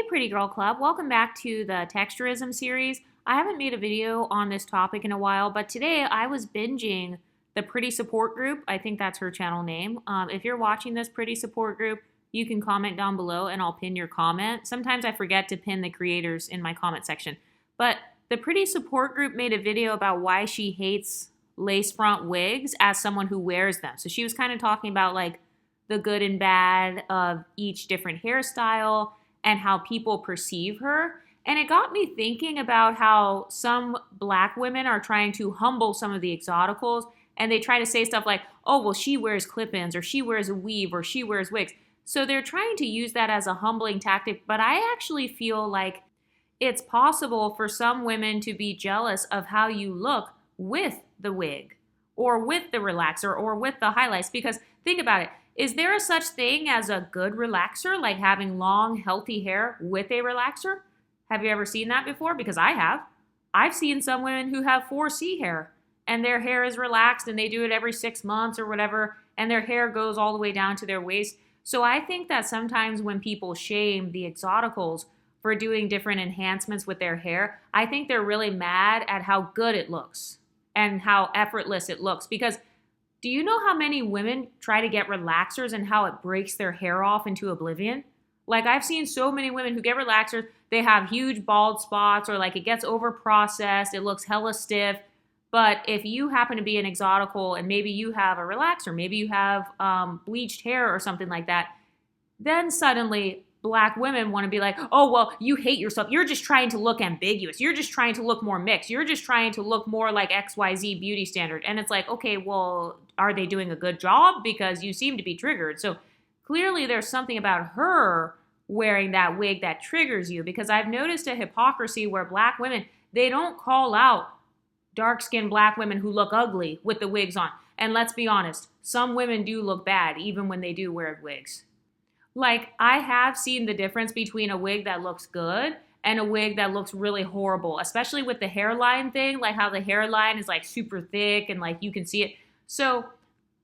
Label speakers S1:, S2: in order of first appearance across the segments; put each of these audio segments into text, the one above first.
S1: Pretty Girl Club, welcome back to the Texturism series. I haven't made a video on this topic in a while, but today I was binging the Pretty Support Group. I think that's her channel name. If you're watching this Pretty Support Group, you can comment down below and I'll pin your comment. Sometimes I forget to pin the creators in my comment section. But the Pretty Support Group made a video about why she hates lace front wigs as someone who wears them. So she was kind of talking about like the good and bad of each different hairstyle and how people perceive her. And it got me thinking about how some black women are trying to humble some of the exoticals, and they try to say stuff like, oh, well, she wears clip-ins, or she wears a weave, or she wears wigs. So they're trying to use that as a humbling tactic, but I actually feel like it's possible for some women to be jealous of how you look with the wig, or with the relaxer, or with the highlights, because think about it. Is there a such thing as a good relaxer, like having long, healthy hair with a relaxer? Have you ever seen that before? Because I have. I've seen some women who have 4C hair, and their hair is relaxed, and they do it every 6 months or whatever, and their hair goes all the way down to their waist. So I think that sometimes when people shame the Exoticals for doing different enhancements with their hair, I think they're really mad at how good it looks and how effortless it looks. Because do you know how many women try to get relaxers and how it breaks their hair off into oblivion? Like, I've seen so many women who get relaxers, they have huge bald spots, or like it gets over processed, it looks hella stiff. But if you happen to be an exotical and maybe you have a relaxer, maybe you have bleached hair or something like that, then suddenly black women want to be like, oh, well, you hate yourself. You're just trying to look ambiguous. You're just trying to look more mixed. You're just trying to look more like XYZ beauty standard. And it's like, okay, well, are they doing a good job? Because you seem to be triggered. So clearly there's something about her wearing that wig that triggers you, because I've noticed a hypocrisy where black women, they don't call out dark-skinned black women who look ugly with the wigs on. And let's be honest, some women do look bad even when they do wear wigs. Like, I have seen the difference between a wig that looks good and a wig that looks really horrible, especially with the hairline thing, like how the hairline is like super thick and like you can see it. So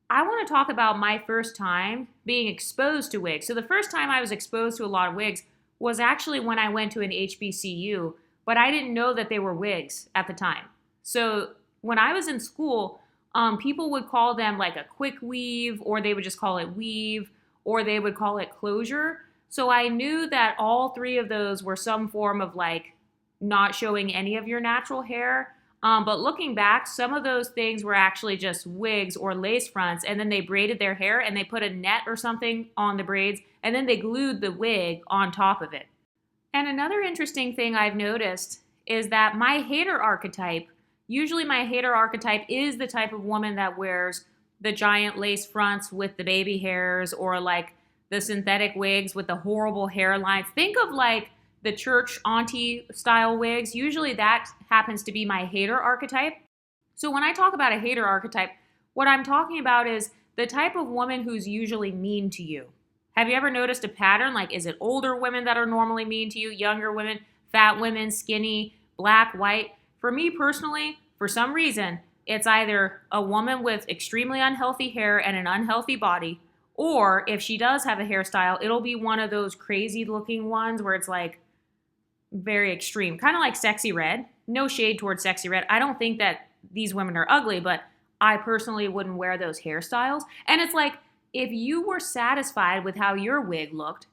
S1: I want to talk about my first time being exposed to wigs. So the first time I was exposed to a lot of wigs was actually when I went to an HBCU, but I didn't know that they were wigs at the time. So when I was in school, people would call them like a quick weave, or they would just call it weave, or they would call it closure. So I knew that all three of those were some form of like not showing any of your natural hair. But looking back, some of those things were actually just wigs or lace fronts, and then they braided their hair and they put a net or something on the braids, and then they glued the wig on top of it. And another interesting thing I've noticed is that my hater archetype, usually my hater archetype is the type of woman that wears the giant lace fronts with the baby hairs, or like the synthetic wigs with the horrible hairlines. Think of like the church auntie style wigs. Usually that happens to be my hater archetype. So when I talk about a hater archetype, what I'm talking about is the type of woman who's usually mean to you. Have you ever noticed a pattern? Like, is it older women that are normally mean to you, younger women, fat women, skinny, black, white? For me personally, for some reason, it's either a woman with extremely unhealthy hair and an unhealthy body, or if she does have a hairstyle, it'll be one of those crazy looking ones where it's like very extreme, kind of like Sexy Red. No shade towards Sexy Red. I don't think that these women are ugly, but I personally wouldn't wear those hairstyles. And it's like, if you were satisfied with how your wig looked,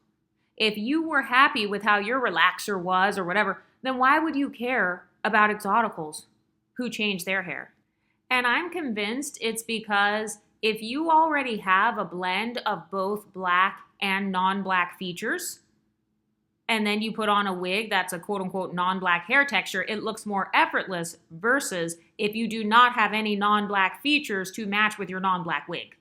S1: if you were happy with how your relaxer was or whatever, then why would you care about exoticals who change their hair? And I'm convinced it's because if you already have a blend of both black and non-black features, and then you put on a wig that's a quote-unquote non-black hair texture, it looks more effortless versus if you do not have any non-black features to match with your non-black wig.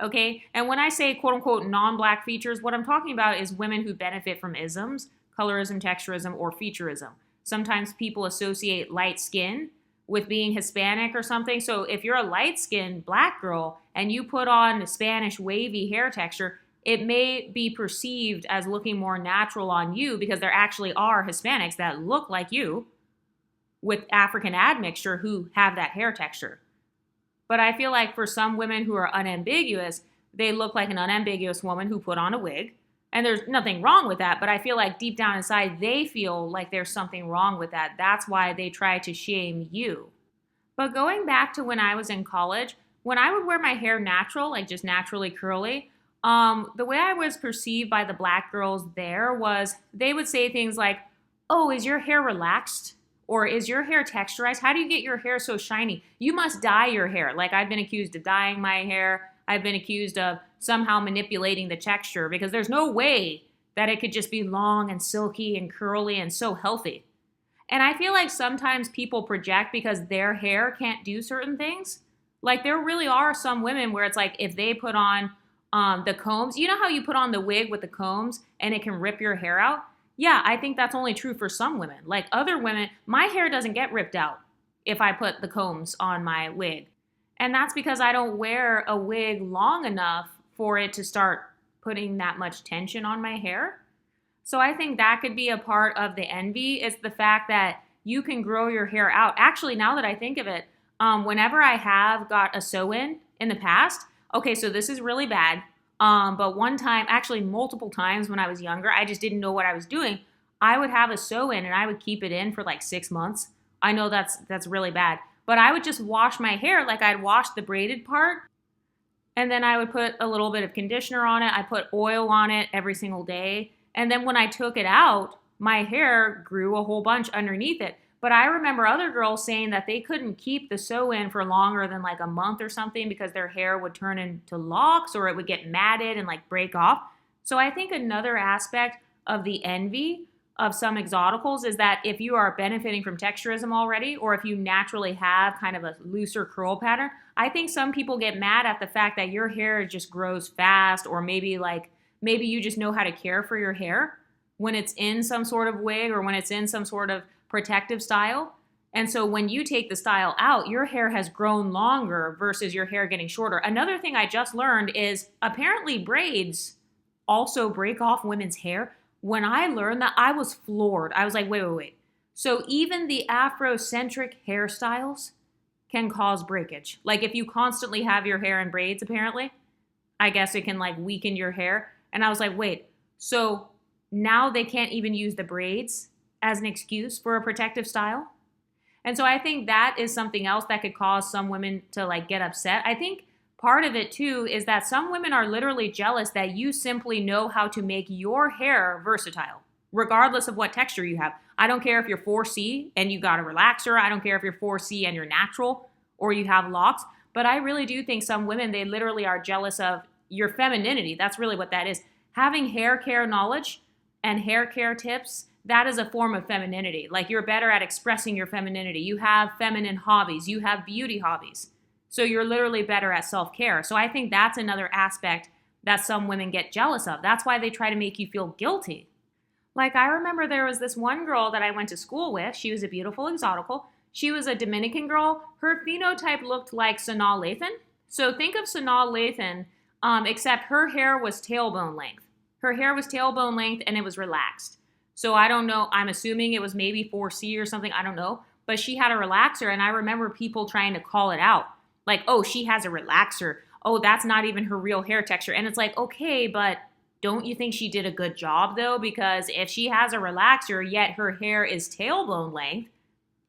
S1: Okay? And when I say quote-unquote non-black features, what I'm talking about is women who benefit from isms, colorism, texturism, or featureism. Sometimes people associate light skin with being Hispanic or something. So if you're a light-skinned black girl and you put on a Spanish wavy hair texture, it may be perceived as looking more natural on you because there actually are Hispanics that look like you with African admixture who have that hair texture. But I feel like for some women who are unambiguous, they look like an unambiguous woman who put on a wig. And there's nothing wrong with that, but I feel like deep down inside, they feel like there's something wrong with that. That's why they try to shame you. But going back to when I was in college, when I would wear my hair natural, like just naturally curly, the way I was perceived by the black girls there was they would say things like, "Oh, is your hair relaxed? Or is your hair texturized? How do you get your hair so shiny? You must dye your hair." Like I've been accused of dyeing my hair. I've been accused of somehow manipulating the texture because there's no way that it could just be long and silky and curly and so healthy. And I feel like sometimes people project because their hair can't do certain things. Like there really are some women where it's like if they put on the combs, you know how you put on the wig with the combs and it can rip your hair out? Yeah, I think that's only true for some women. Like other women, my hair doesn't get ripped out if I put the combs on my wig. And that's because I don't wear a wig long enough for it to start putting that much tension on my hair. So I think that could be a part of the envy is the fact that you can grow your hair out. Actually, now that I think of it, whenever I have got a sew-in the past, okay, so this is really bad. But one time, actually multiple times when I was younger, I just didn't know what I was doing. I would have a sew-in and I would keep it in for like 6 months. I know that's really bad. But I would just wash my hair like I'd wash the braided part. And then I would put a little bit of conditioner on it. I put oil on it every single day. And then when I took it out, my hair grew a whole bunch underneath it. But I remember other girls saying that they couldn't keep the sew-in for longer than like a month or something because their hair would turn into locks or it would get matted and like break off. So I think another aspect of the envy of some exoticals is that if you are benefiting from texturism already, or if you naturally have kind of a looser curl pattern, I think some people get mad at the fact that your hair just grows fast, or maybe you just know how to care for your hair when it's in some sort of wig or when it's in some sort of protective style. And so when you take the style out, your hair has grown longer versus your hair getting shorter. Another thing I just learned is apparently braids also break off women's hair. When I learned that, I was floored. I was like, wait. So even the Afrocentric hairstyles can cause breakage. Like if you constantly have your hair in braids, apparently, I guess it can like weaken your hair. And I was like, wait, so now they can't even use the braids as an excuse for a protective style? And so I think that is something else that could cause some women to like get upset. I think part of it too is that some women are literally jealous that you simply know how to make your hair versatile, regardless of what texture you have. I don't care if you're 4C and you got a relaxer. I don't care if you're 4C and you're natural or you have locks. But I really do think some women, they literally are jealous of your femininity. That's really what that is. Having hair care knowledge and hair care tips, that is a form of femininity. Like you're better at expressing your femininity. You have feminine hobbies. You have beauty hobbies. So you're literally better at self-care. So I think that's another aspect that some women get jealous of. That's why they try to make you feel guilty. Like I remember there was this one girl that I went to school with. She was a beautiful exotical. She was a Dominican girl. Her phenotype looked like Sanaa Lathan. So think of Sanaa Lathan, except her hair was tailbone length. Her hair was tailbone length and it was relaxed. So I don't know. I'm assuming it was maybe 4C or something. I don't know. But she had a relaxer and I remember people trying to call it out. Like, oh, she has a relaxer. Oh, that's not even her real hair texture. And it's like, okay, but don't you think she did a good job though? Because if she has a relaxer, yet her hair is tailbone length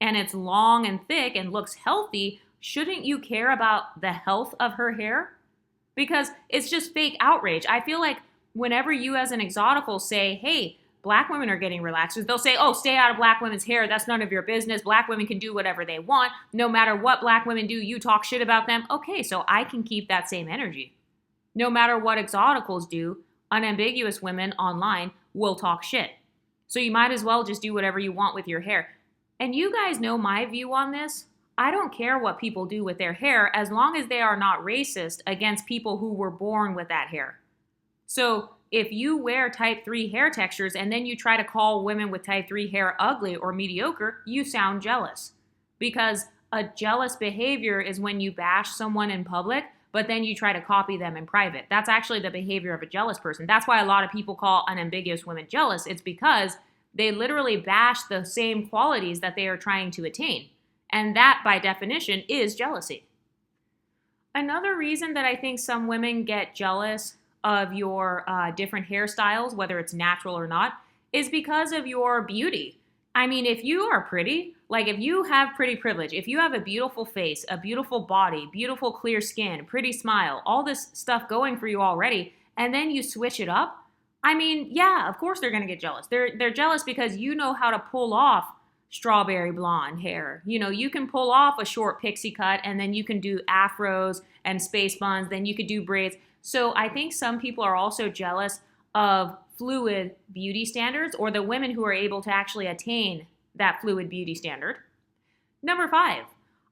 S1: and it's long and thick and looks healthy, shouldn't you care about the health of her hair? Because it's just fake outrage. I feel like whenever you as an exotical say, hey, Black women are getting relaxers, they'll say, oh, stay out of Black women's hair. That's none of your business. Black women can do whatever they want. No matter what Black women do, you talk shit about them. Okay, so I can keep that same energy. No matter what exoticals do, unambiguous women online will talk shit. So you might as well just do whatever you want with your hair. And you guys know my view on this. I don't care what people do with their hair as long as they are not racist against people who were born with that hair. So if you wear type 3 hair textures and then you try to call women with type 3 hair ugly or mediocre, you sound jealous. Because a jealous behavior is when you bash someone in public, but then you try to copy them in private. That's actually the behavior of a jealous person. That's why a lot of people call unambiguous women jealous. It's because they literally bash the same qualities that they are trying to attain. And that, by definition, is jealousy. Another reason that I think some women get jealous of your different hairstyles, whether it's natural or not, is because of your beauty. I mean, if you are pretty, like if you have pretty privilege, if you have a beautiful face, a beautiful body, beautiful clear skin, pretty smile, all this stuff going for you already, and then you switch it up, I mean, yeah, of course they're going to get jealous. They're jealous because you know how to pull off strawberry blonde hair. You know, you can pull off a short pixie cut and then you can do afros and space buns, then you could do braids. So I think some people are also jealous of fluid beauty standards, or the women who are able to actually attain that fluid beauty standard. Number 5,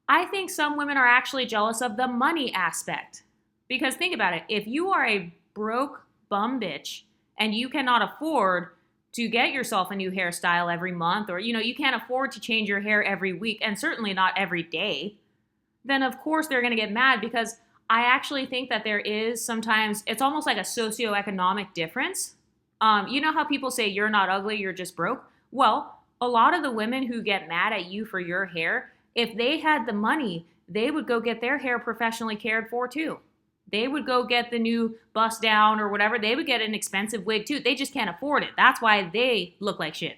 S1: I think some women are actually jealous of the money aspect. Because think about it, if you are a broke bum bitch and you cannot afford to get yourself a new hairstyle every month, or you can't afford to change your hair every week, and certainly not every day, then of course they're going to get mad, because I actually think that there is sometimes, it's almost like a socioeconomic difference. You know how people say you're not ugly, you're just broke? Well, a lot of the women who get mad at you for your hair, if they had the money, they would go get their hair professionally cared for too. They would go get the new bust down or whatever. They would get an expensive wig too. They just can't afford it. That's why they look like shit.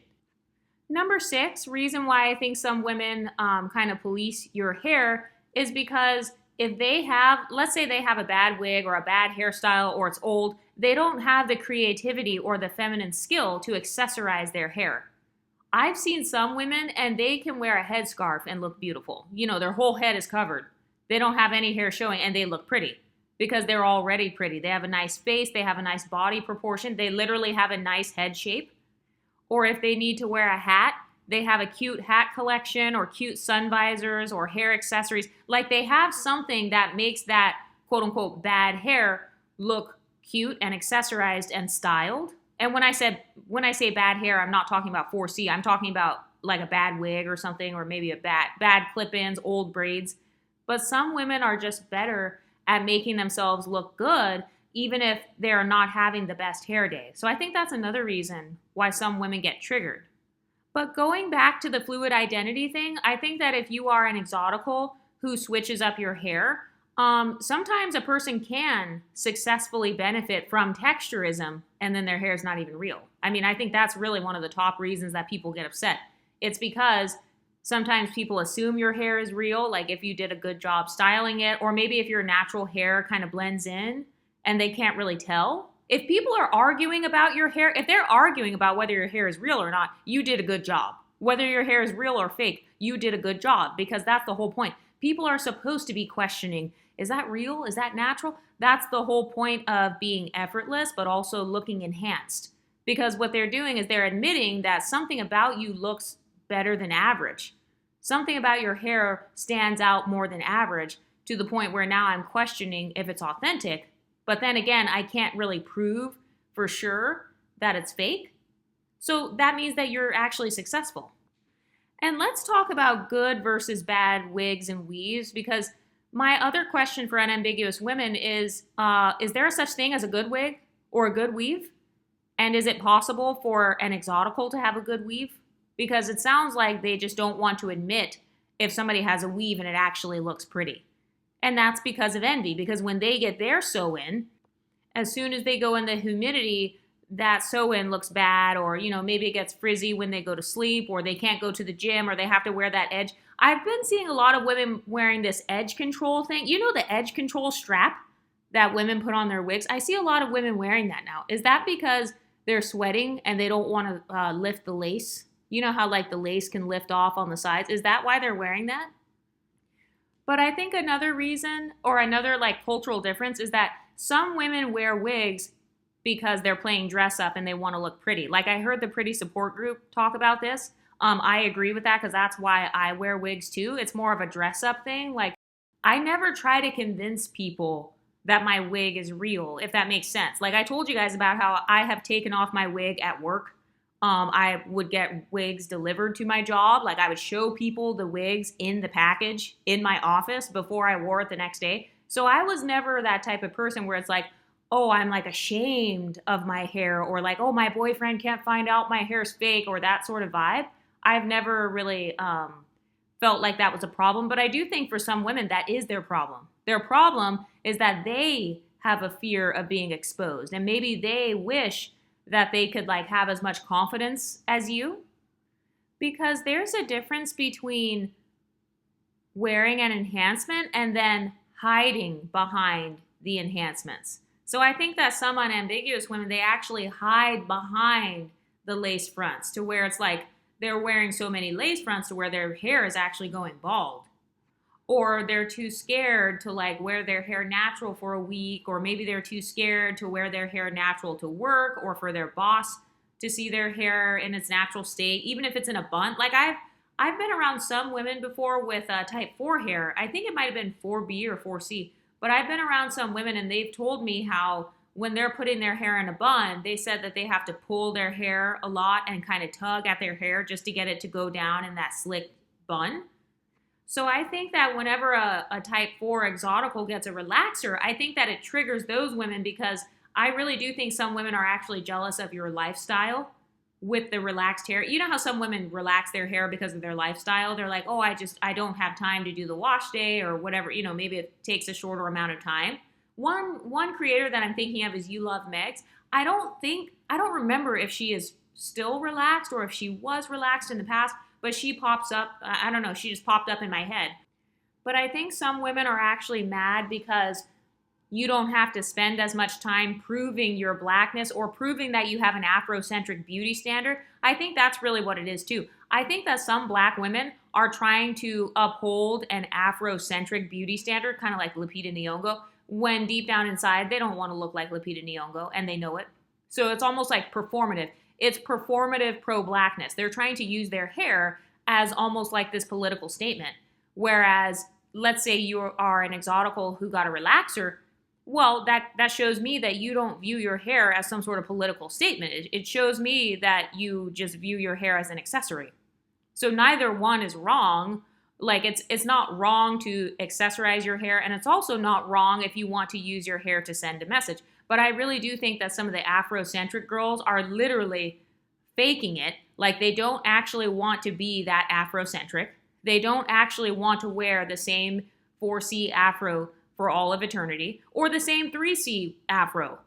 S1: Number 6, reason why I think some women kind of police your hair is because if they have, let's say they have a bad wig or a bad hairstyle or it's old, they don't have the creativity or the feminine skill to accessorize their hair. I've seen some women and they can wear a headscarf and look beautiful. Their whole head is covered. They don't have any hair showing and they look pretty because they're already pretty. They have a nice face. They have a nice body proportion. They literally have a nice head shape. Or if they need to wear a hat, they have a cute hat collection or cute sun visors or hair accessories. Like they have something that makes that quote unquote bad hair look cute and accessorized and styled. And when I say bad hair, I'm not talking about 4C. I'm talking about like a bad wig or something, or maybe a bad clip-ins, old braids. But some women are just better at making themselves look good, even if they're not having the best hair day. So I think that's another reason why some women get triggered. But going back to the fluid identity thing, I think that if you are an exotical who switches up your hair, sometimes a person can successfully benefit from texturism and then their hair is not even real. I mean, I think that's really one of the top reasons that people get upset. It's because sometimes people assume your hair is real, like if you did a good job styling it, or maybe if your natural hair kind of blends in and they can't really tell. If people are arguing about your hair, if they're arguing about whether your hair is real or not, you did a good job. Whether your hair is real or fake, you did a good job, because that's the whole point. People are supposed to be questioning, is that real? Is that natural? That's the whole point of being effortless, but also looking enhanced. Because what they're doing is they're admitting that something about you looks better than average. Something about your hair stands out more than average, to the point where now I'm questioning if it's authentic. But then again, I can't really prove for sure that it's fake. So that means that you're actually successful. And let's talk about good versus bad wigs and weaves, because my other question for unambiguous women is there a such thing as a good wig or a good weave? And is it possible for an exotical to have a good weave? Because it sounds like they just don't want to admit if somebody has a weave and it actually looks pretty. And that's because of envy, because when they get their sew-in, as soon as they go in the humidity, that sew-in looks bad, or, maybe it gets frizzy when they go to sleep, or they can't go to the gym, or they have to wear that edge. I've been seeing a lot of women wearing this edge control thing. The edge control strap that women put on their wigs? I see a lot of women wearing that now. Is that because they're sweating and they don't want to lift the lace? You know how like the lace can lift off on the sides? Is that why they're wearing that? But I think another reason, or another like cultural difference, is that some women wear wigs because they're playing dress up and they want to look pretty. Like I heard the Pretty Support Group talk about this. I agree with that, because that's why I wear wigs too. It's more of a dress up thing. Like I never try to convince people that my wig is real, if that makes sense. Like I told you guys about how I have taken off my wig at work. I would get wigs delivered to my job. Like I would show people the wigs in the package in my office before I wore it the next day. So I was never that type of person where it's like, oh, I'm like ashamed of my hair, or like, oh, my boyfriend can't find out my hair's fake, or that sort of vibe. I've never really felt like that was a problem. But I do think for some women that is their problem. Their problem is that they have a fear of being exposed. And maybe they wish that they could like have as much confidence as you, because there's a difference between wearing an enhancement and then hiding behind the enhancements. So I think that some unambiguous women, they actually hide behind the lace fronts to where it's like they're wearing so many lace fronts to where their hair is actually going bald. Or they're too scared to like wear their hair natural for a week, or maybe they're too scared to wear their hair natural to work, or for their boss to see their hair in its natural state, even if it's in a bun. Like I've been around some women before with type 4 hair. I think it might have been 4B or 4C, but I've been around some women and they've told me how when they're putting their hair in a bun, they said that they have to pull their hair a lot and kind of tug at their hair just to get it to go down in that slick bun. So I think that whenever a type 4 exotical gets a relaxer, I think that it triggers those women, because I really do think some women are actually jealous of your lifestyle with the relaxed hair. You know how some women relax their hair because of their lifestyle? They're like, oh, I don't have time to do the wash day or whatever. You know, maybe it takes a shorter amount of time. One creator that I'm thinking of is You Love Megs. I don't remember if she is still relaxed or if she was relaxed in the past, but she pops up. I don't know. She just popped up in my head. But I think some women are actually mad because you don't have to spend as much time proving your blackness or proving that you have an Afrocentric beauty standard. I think that's really what it is too. I think that some black women are trying to uphold an Afrocentric beauty standard, kind of like Lupita Nyong'o, when deep down inside, they don't want to look like Lupita Nyong'o, and they know it. So it's almost like performative. It's performative pro-blackness. They're trying to use their hair as almost like this political statement. Whereas, let's say you are an exotical who got a relaxer, well, that shows me that you don't view your hair as some sort of political statement. It shows me that you just view your hair as an accessory. So neither one is wrong. Like it's not wrong to accessorize your hair, and it's also not wrong if you want to use your hair to send a message. But I really do think that some of the Afrocentric girls are literally faking it. Like they don't actually want to be that Afrocentric. They don't actually want to wear the same 4C Afro for all of eternity, or the same 3C Afro.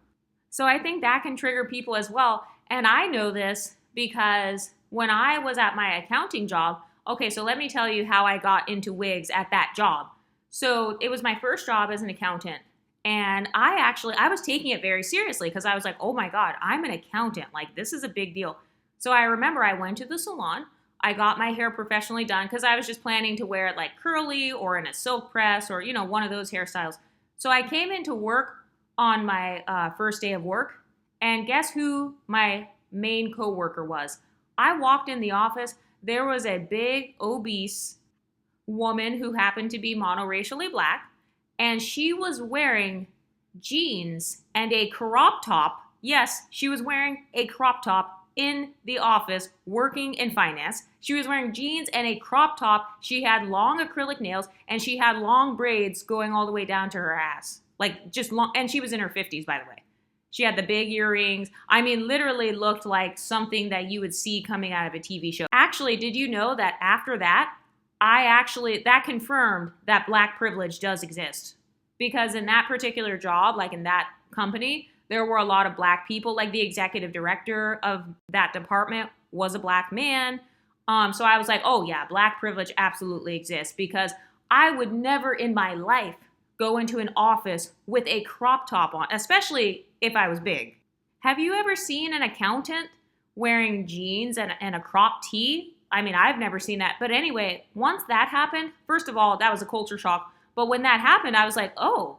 S1: So I think that can trigger people as well. And I know this because when I was at my accounting job, okay, so let me tell you how I got into wigs at that job. So it was my first job as an accountant. And I was taking it very seriously because I was like, oh my God, I'm an accountant. Like, this is a big deal. So I remember I went to the salon. I got my hair professionally done because I was just planning to wear it like curly or in a silk press or, you know, one of those hairstyles. So I came into work on my first day of work. And guess who my main coworker was? I walked in the office. There was a big, obese woman who happened to be monoracially black. And she was wearing jeans and a crop top. Yes, she was wearing a crop top in the office working in finance. She was wearing jeans and a crop top. She had long acrylic nails and she had long braids going all the way down to her ass. Like just long, and she was in her 50s, by the way. She had the big earrings. I mean, literally looked like something that you would see coming out of a TV show. Actually, did you know that after that, that confirmed that black privilege does exist? Because in that particular job, like in that company, there were a lot of black people. Like the executive director of that department was a black man. So I was like, oh yeah, black privilege absolutely exists, because I would never in my life go into an office with a crop top on, especially if I was big. Have you ever seen an accountant wearing jeans and a crop tee? I mean, I've never seen that. But anyway, once that happened, first of all, that was a culture shock. But when that happened, I was like, oh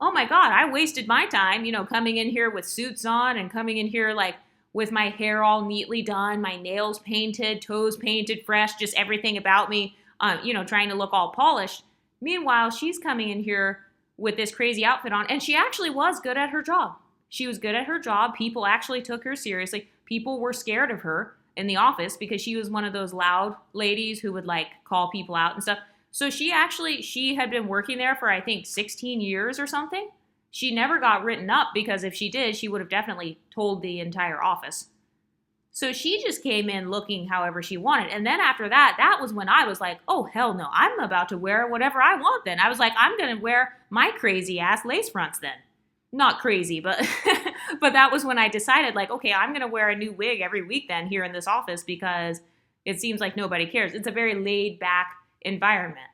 S1: my God, I wasted my time, you know, coming in here with suits on and coming in here like with my hair all neatly done, my nails painted, toes painted fresh, just everything about me, you know, trying to look all polished. Meanwhile, she's coming in here with this crazy outfit on, and she actually was good at her job. She was good at her job. People actually took her seriously. People were scared of her in the office because she was one of those loud ladies who would like call people out and stuff. So she had been working there for, I think, 16 years or something. She never got written up because if she did, she would have definitely told the entire office. So she just came in looking however she wanted. And then after that, that was when I was like, oh, hell no, I'm about to wear whatever I want then. I was like, I'm going to wear my crazy ass lace fronts then. Not crazy, but but that was when I decided like, okay, I'm going to wear a new wig every week then here in this office because it seems like nobody cares. It's a very laid back environment.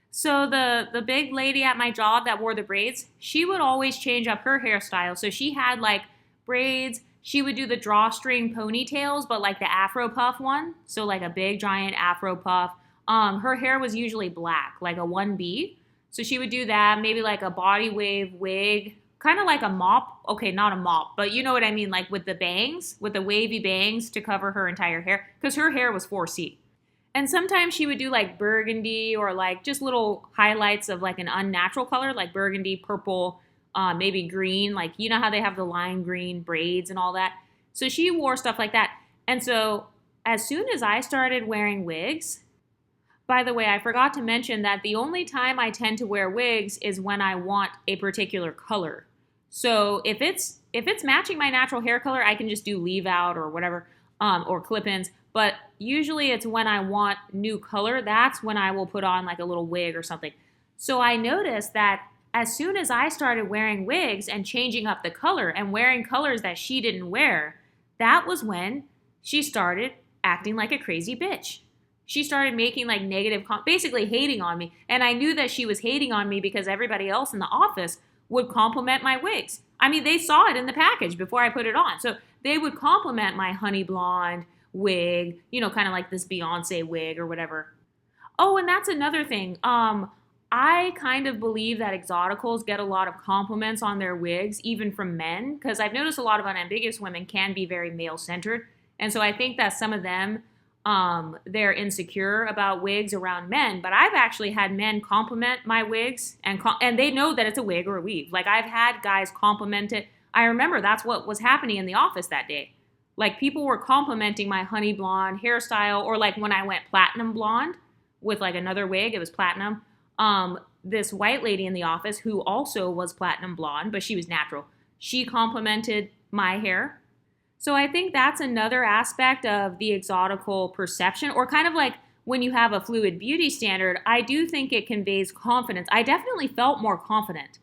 S1: So the big lady at my job that wore the braids, she would always change up her hairstyle. So she had like braids. She would do the drawstring ponytails, but like the Afro puff one. So like a big giant Afro puff. Her hair was usually black, like a 1B. So she would do that, maybe like a body wave wig, kind of like a mop. Okay, not a mop, but you know what I mean, like with the bangs, with the wavy bangs to cover her entire hair, because her hair was 4C. And sometimes she would do like burgundy or like just little highlights of like an unnatural color, like burgundy, purple, maybe green. Like, you know how they have the lime green braids and all that. So she wore stuff like that. And so as soon as I started wearing wigs, by the way, I forgot to mention that the only time I tend to wear wigs is when I want a particular color. So if it's matching my natural hair color, I can just do leave out or whatever, or clip-ins. But usually it's when I want new color, that's when I will put on like a little wig or something. So I noticed that as soon as I started wearing wigs and changing up the color and wearing colors that she didn't wear, that was when she started acting like a crazy bitch. She started making like negative, basically hating on me. And I knew that she was hating on me because everybody else in the office would compliment my wigs. I mean, they saw it in the package before I put it on. So they would compliment my honey blonde wig, you know, kind of like this Beyonce wig or whatever. Oh, and that's another thing. I kind of believe that Exoticals get a lot of compliments on their wigs, even from men, because I've noticed a lot of unambiguous women can be very male-centered. And so I think that some of them, they're insecure about wigs around men, but I've actually had men compliment my wigs and they know that it's a wig or a weave. Like I've had guys compliment it. I remember that's what was happening in the office that day. Like people were complimenting my honey blonde hairstyle, or like when I went platinum blonde with like another wig, it was platinum. This white lady in the office who also was platinum blonde, but she was natural. She complimented my hair. So I think that's another aspect of the exotical perception, or kind of like when you have a fluid beauty standard, I do think it conveys confidence. I definitely felt more confident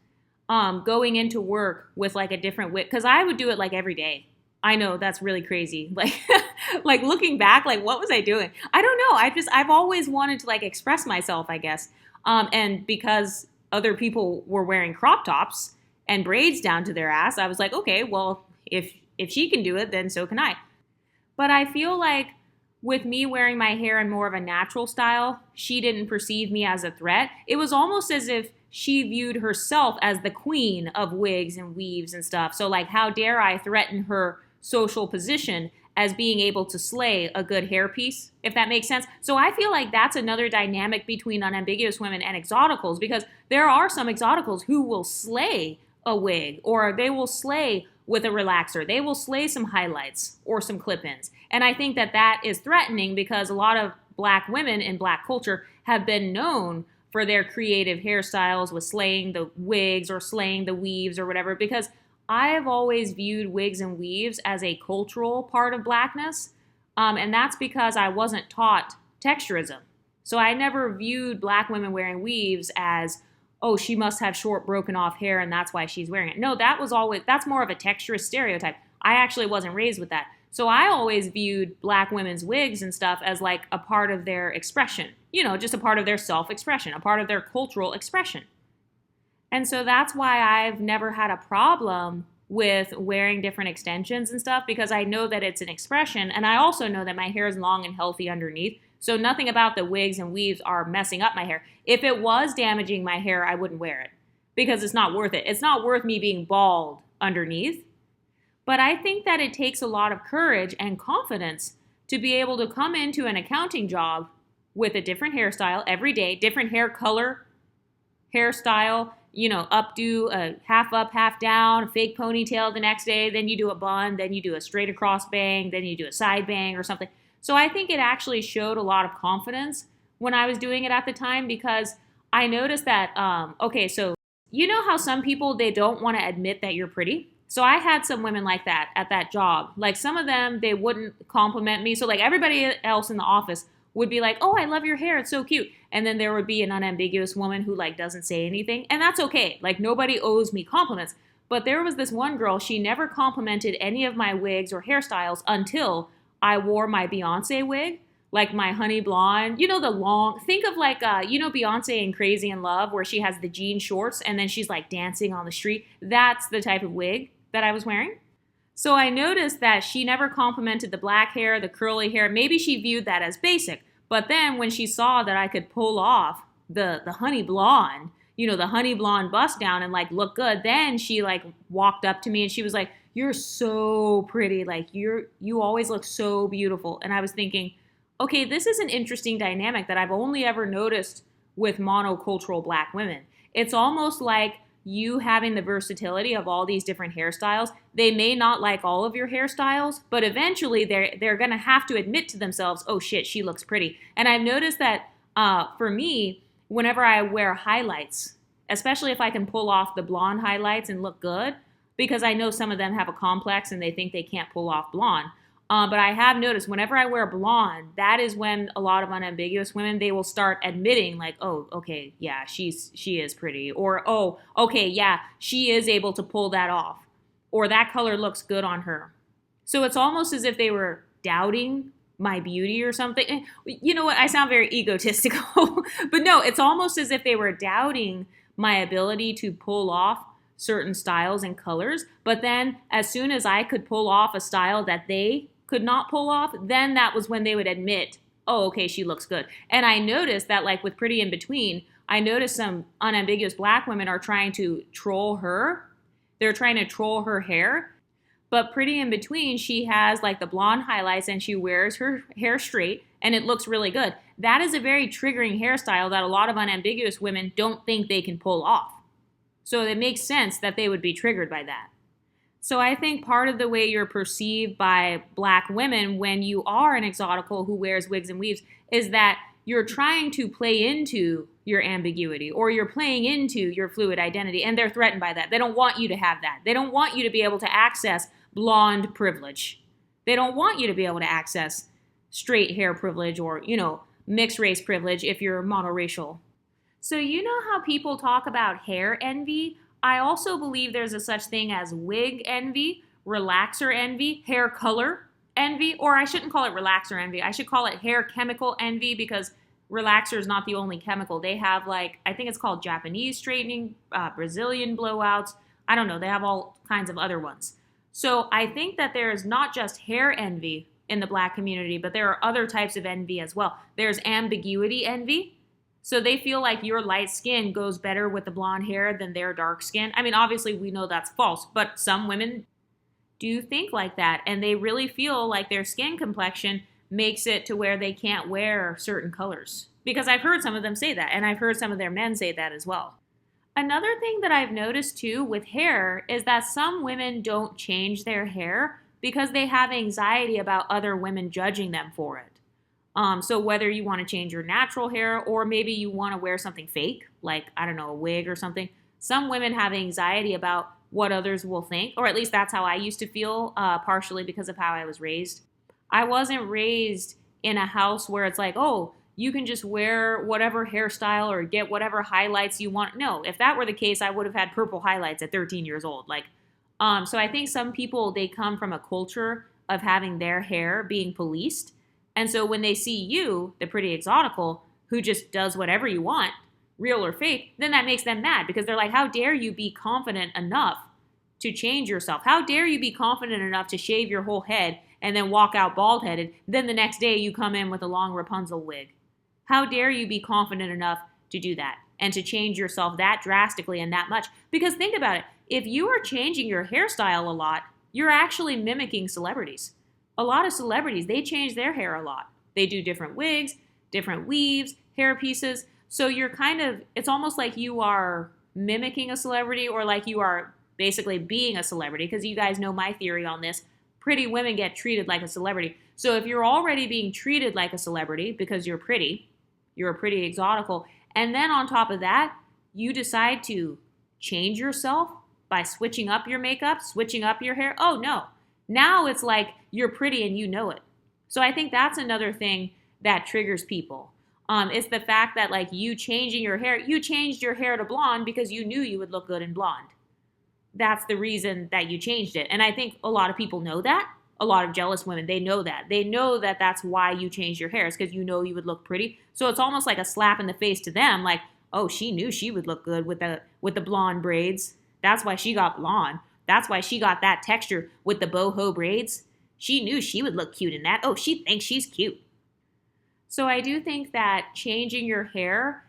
S1: going into work with like a different wig, because I would do it like every day. I know that's really crazy. Like, like looking back, like what was I doing? I don't know. I've always wanted to like express myself, I guess. And because other people were wearing crop tops and braids down to their ass, I was like, okay, well, if she can do it, then so can I. But I feel like with me wearing my hair in more of a natural style, she didn't perceive me as a threat. It was almost as if she viewed herself as the queen of wigs and weaves and stuff. So like, how dare I threaten her social position as being able to slay a good hairpiece, if that makes sense. So I feel like that's another dynamic between unambiguous women and exoticals, because there are some exoticals who will slay a wig, or they will slay with a relaxer. They will slay some highlights or some clip-ins. And I think that that is threatening, because a lot of black women in black culture have been known for their creative hairstyles with slaying the wigs or slaying the weaves or whatever, because I have always viewed wigs and weaves as a cultural part of blackness. And that's because I wasn't taught texturism. So I never viewed black women wearing weaves as, oh, she must have short broken off hair and that's why she's wearing it. No, that's more of a texturist stereotype. I actually wasn't raised with that. So I always viewed black women's wigs and stuff as like a part of their expression, you know, just a part of their self-expression, a part of their cultural expression. And so that's why I've never had a problem with wearing different extensions and stuff, because I know that it's an expression. And I also know that my hair is long and healthy underneath. So nothing about the wigs and weaves are messing up my hair. If it was damaging my hair, I wouldn't wear it, because it's not worth it. It's not worth me being bald underneath. But I think that it takes a lot of courage and confidence to be able to come into an accounting job with a different hairstyle every day, different hair color, hairstyle, you know, updo a half up, half down, a fake ponytail the next day, then you do a bun, then you do a straight across bang, then you do a side bang or something. So I think it actually showed a lot of confidence when I was doing it at the time, because I noticed that, okay, so you know how some people, they don't want to admit that you're pretty? So I had some women like that at that job. Like some of them, they wouldn't compliment me. So like everybody else in the office would be like, oh, I love your hair, it's so cute. And then there would be an unambiguous woman who like doesn't say anything. And that's okay. Like nobody owes me compliments. But there was this one girl, she never complimented any of my wigs or hairstyles until I wore my Beyonce wig, like my honey blonde, the long, think of like, Beyonce in Crazy in Love, where she has the jean shorts and then she's like dancing on the street. That's the type of wig that I was wearing. So I noticed that she never complimented the black hair, the curly hair. Maybe she viewed that as basic. But then when she saw that I could pull off the honey blonde, the honey blonde bust down and like look good, then she like walked up to me and she was like, "You're so pretty. Like you always look so beautiful." And I was thinking, okay, this is an interesting dynamic that I've only ever noticed with monocultural black women. It's almost like you having the versatility of all these different hairstyles. They may not like all of your hairstyles, but eventually they're going to have to admit to themselves, "Oh shit, she looks pretty." And I've noticed that for me, whenever I wear highlights, especially if I can pull off the blonde highlights and look good, because I know some of them have a complex and they think they can't pull off blonde. But I have noticed whenever I wear blonde, that is when a lot of unambiguous women, they will start admitting like, "Oh, okay, yeah, she is pretty," or, "Oh, okay, yeah, she is able to pull that off," or "That color looks good on her." So it's almost as if they were doubting my beauty or something. You know what? I sound very egotistical, but no, it's almost as if they were doubting my ability to pull off certain styles and colors. But then as soon as I could pull off a style that they could not pull off, then that was when they would admit, "Oh, okay, she looks good." And I noticed that like with Pretty in Between, I noticed some unambiguous black women are trying to troll her. They're trying to troll her hair. But Pretty in Between, she has like the blonde highlights and she wears her hair straight and it looks really good. That is a very triggering hairstyle that a lot of unambiguous women don't think they can pull off. So it makes sense that they would be triggered by that. So I think part of the way you're perceived by black women when you are an exotical who wears wigs and weaves is that you're trying to play into your ambiguity or you're playing into your fluid identity, and they're threatened by that. They don't want you to have that. They don't want you to be able to access blonde privilege. They don't want you to be able to access straight hair privilege or, mixed race privilege if you're monoracial. So you know how people talk about hair envy? I also believe there's a such thing as wig envy, relaxer envy, hair color envy, or I shouldn't call it relaxer envy. I should call it hair chemical envy because relaxer is not the only chemical. They have I think it's called Japanese straightening, Brazilian blowouts. I don't know. They have all kinds of other ones. So I think that there is not just hair envy in the black community, but there are other types of envy as well. There's ambiguity envy. So they feel like your light skin goes better with the blonde hair than their dark skin. I mean, obviously we know that's false, but some women do think like that. And they really feel like their skin complexion makes it to where they can't wear certain colors. Because I've heard some of them say that, and I've heard some of their men say that as well. Another thing that I've noticed too with hair is that some women don't change their hair because they have anxiety about other women judging them for it. So whether you want to change your natural hair or maybe you want to wear something fake, like, I don't know, a wig or something, some women have anxiety about what others will think, or at least that's how I used to feel, partially because of how I was raised. I wasn't raised in a house where it's like, "Oh, you can just wear whatever hairstyle or get whatever highlights you want." No, if that were the case, I would have had purple highlights at 13 years old. So I think some people, they come from a culture of having their hair being policed. And so when they see you, the pretty exotical, who just does whatever you want, real or fake, then that makes them mad because they're like, "How dare you be confident enough to change yourself? How dare you be confident enough to shave your whole head and then walk out bald-headed? Then the next day you come in with a long Rapunzel wig. How dare you be confident enough to do that and to change yourself that drastically and that much?" Because think about it. If you are changing your hairstyle a lot, you're actually mimicking celebrities. A lot of celebrities, they change their hair a lot. They do different wigs, different weaves, hair pieces. So it's almost like you are mimicking a celebrity or like you are basically being a celebrity, because you guys know my theory on this. Pretty women get treated like a celebrity. So if you're already being treated like a celebrity because you're pretty exotical, and then on top of that, you decide to change yourself by switching up your makeup, switching up your hair. Oh no. Now it's like you're pretty and you know it. So I think that's another thing that triggers people. It's the fact that you changing your hair, you changed your hair to blonde because you knew you would look good in blonde. that's the reason that you changed it. And I think a lot of people know that. A lot of jealous women, they know that. They know that that's why you changed your hair. It's because you know you would look pretty. So it's almost like a slap in the face to them. Like, oh, she knew she would look good with the blonde braids. That's why she got blonde. That's why she got that texture with the boho braids. She knew she would look cute in that. Oh, she thinks she's cute. So I do think that changing your hair,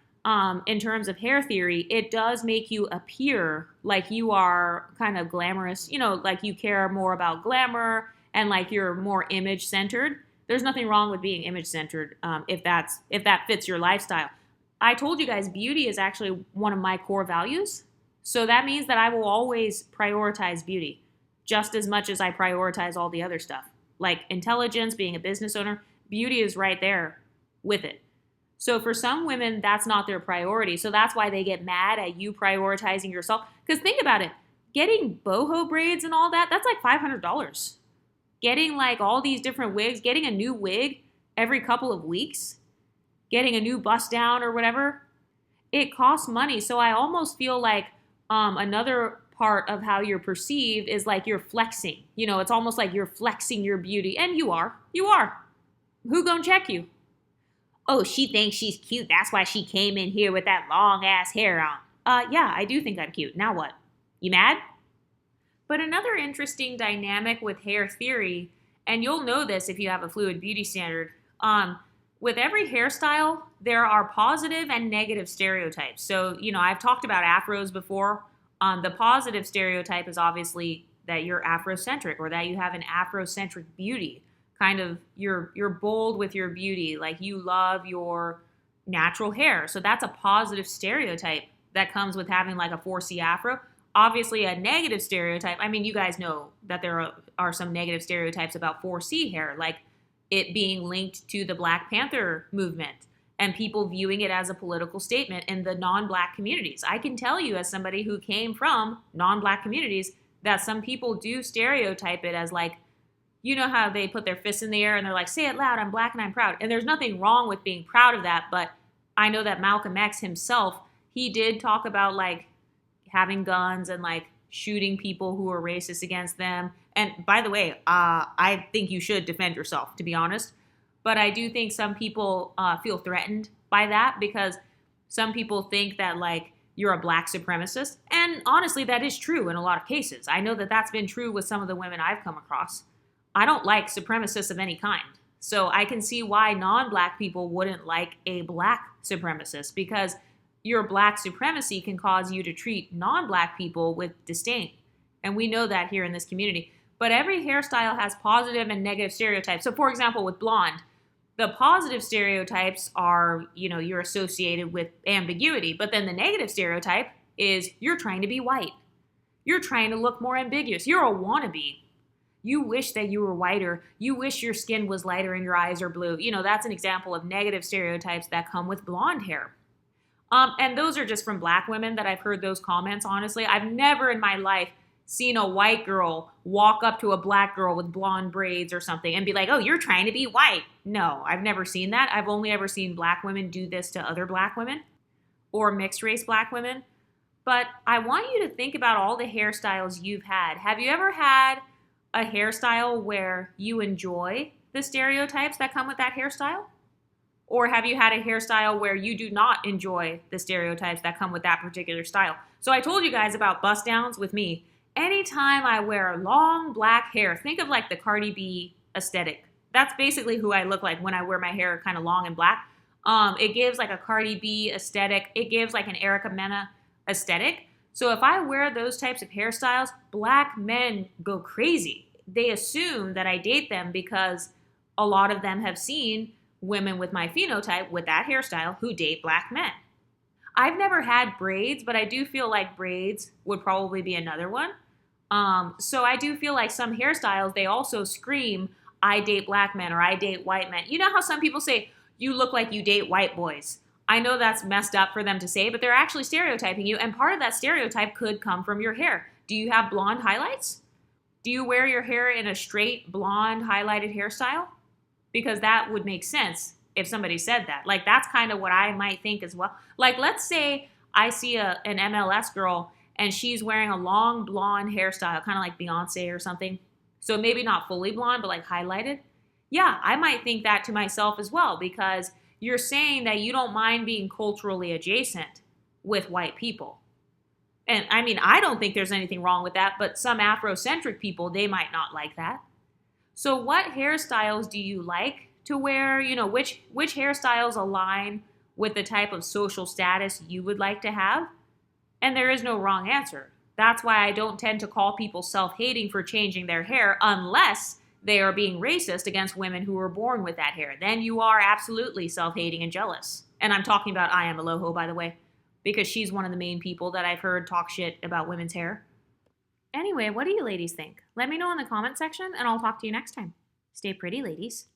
S1: in terms of hair theory, it does make you appear like you are kind of glamorous, like you care more about glamour and like you're more image centered. There's nothing wrong with being image centered, if that fits your lifestyle. I told you guys beauty is actually one of my core values. So that means that I will always prioritize beauty just as much as I prioritize all the other stuff. Like intelligence, being a business owner, beauty is right there with it. So for some women, that's not their priority. So that's why they get mad at you prioritizing yourself. Because think about it, getting boho braids and all that, that's like $500. Getting like all these different wigs, getting a new wig every couple of weeks, getting a new bust down or whatever, it costs money. So I almost feel like another part of how you're perceived is like you're flexing. It's almost like you're flexing your beauty. And you are. Who gonna check you? Oh, she thinks she's cute. That's why she came in here with that long ass hair on. Yeah, I do think I'm cute. Now what? You mad? But another interesting dynamic with hair theory, and you'll know this if you have a fluid beauty standard, with every hairstyle, there are positive and negative stereotypes. So, I've talked about afros before. The positive stereotype is obviously that you're Afrocentric or that you have an Afrocentric beauty. Kind of you're bold with your beauty, like you love your natural hair. So that's a positive stereotype that comes with having like a 4C afro. Obviously a negative stereotype. I mean, you guys know that there are some negative stereotypes about 4C hair, like it being linked to the Black Panther movement and people viewing it as a political statement in the non-Black communities. I can tell you as somebody who came from non-Black communities that some people do stereotype it as like, you know how they put their fists in the air and they're like, say it loud, I'm Black and I'm proud. And there's nothing wrong with being proud of that, but I know that Malcolm X himself, he did talk about like having guns and like shooting people who are racist against them. And by the way, I think you should defend yourself, to be honest. But I do think some people feel threatened by that because some people think that like you're a Black supremacist. And honestly, that is true in a lot of cases. I know that that's been true with some of the women I've come across. I don't like supremacists of any kind. So I can see why non-Black people wouldn't like a Black supremacist because your Black supremacy can cause you to treat non-Black people with disdain. And we know that here in this community. But every hairstyle has positive and negative stereotypes. So for example, with blonde, the positive stereotypes are, you're associated with ambiguity. But then the negative stereotype is you're trying to be white. You're trying to look more ambiguous. You're a wannabe. You wish that you were whiter. You wish your skin was lighter and your eyes are blue. That's an example of negative stereotypes that come with blonde hair. And those are just from Black women that I've heard those comments, honestly. I've never in my life seen a white girl walk up to a Black girl with blonde braids or something and be like, oh, you're trying to be white. No, I've never seen that. I've only ever seen Black women do this to other Black women or mixed race Black women. But I want you to think about all the hairstyles you've had. Have you ever had a hairstyle where you enjoy the stereotypes that come with that hairstyle? Or have you had a hairstyle where you do not enjoy the stereotypes that come with that particular style? So I told you guys about bust downs with me. Anytime I wear long Black hair, think of like the Cardi B aesthetic. That's basically who I look like when I wear my hair kind of long and black. It gives like a Cardi B aesthetic. It gives like an Erica Mena aesthetic. So if I wear those types of hairstyles, Black men go crazy. They assume that I date them because a lot of them have seen women with my phenotype with that hairstyle who date Black men. I've never had braids, but I do feel like braids would probably be another one. So I do feel like some hairstyles, they also scream, I date Black men or I date white men. You know how some people say, you look like you date white boys. I know that's messed up for them to say, but they're actually stereotyping you. And part of that stereotype could come from your hair. Do you have blonde highlights? Do you wear your hair in a straight blonde highlighted hairstyle? Because that would make sense if somebody said that. Like, that's kind of what I might think as well. Like, let's say I see an MLS girl and she's wearing a long blonde hairstyle, kind of like Beyonce or something. So maybe not fully blonde, but like highlighted. Yeah, I might think that to myself as well, because you're saying that you don't mind being culturally adjacent with white people. And I mean, I don't think there's anything wrong with that, but some Afrocentric people, they might not like that. So what hairstyles do you like to wear? You know, which hairstyles align with the type of social status you would like to have? And there is no wrong answer. That's why I don't tend to call people self-hating for changing their hair unless they are being racist against women who were born with that hair. Then you are absolutely self-hating and jealous. And I'm talking about I Am Aloho, by the way, because she's one of the main people that I've heard talk shit about women's hair. Anyway, what do you ladies think? Let me know in the comment section, and I'll talk to you next time. Stay pretty, ladies.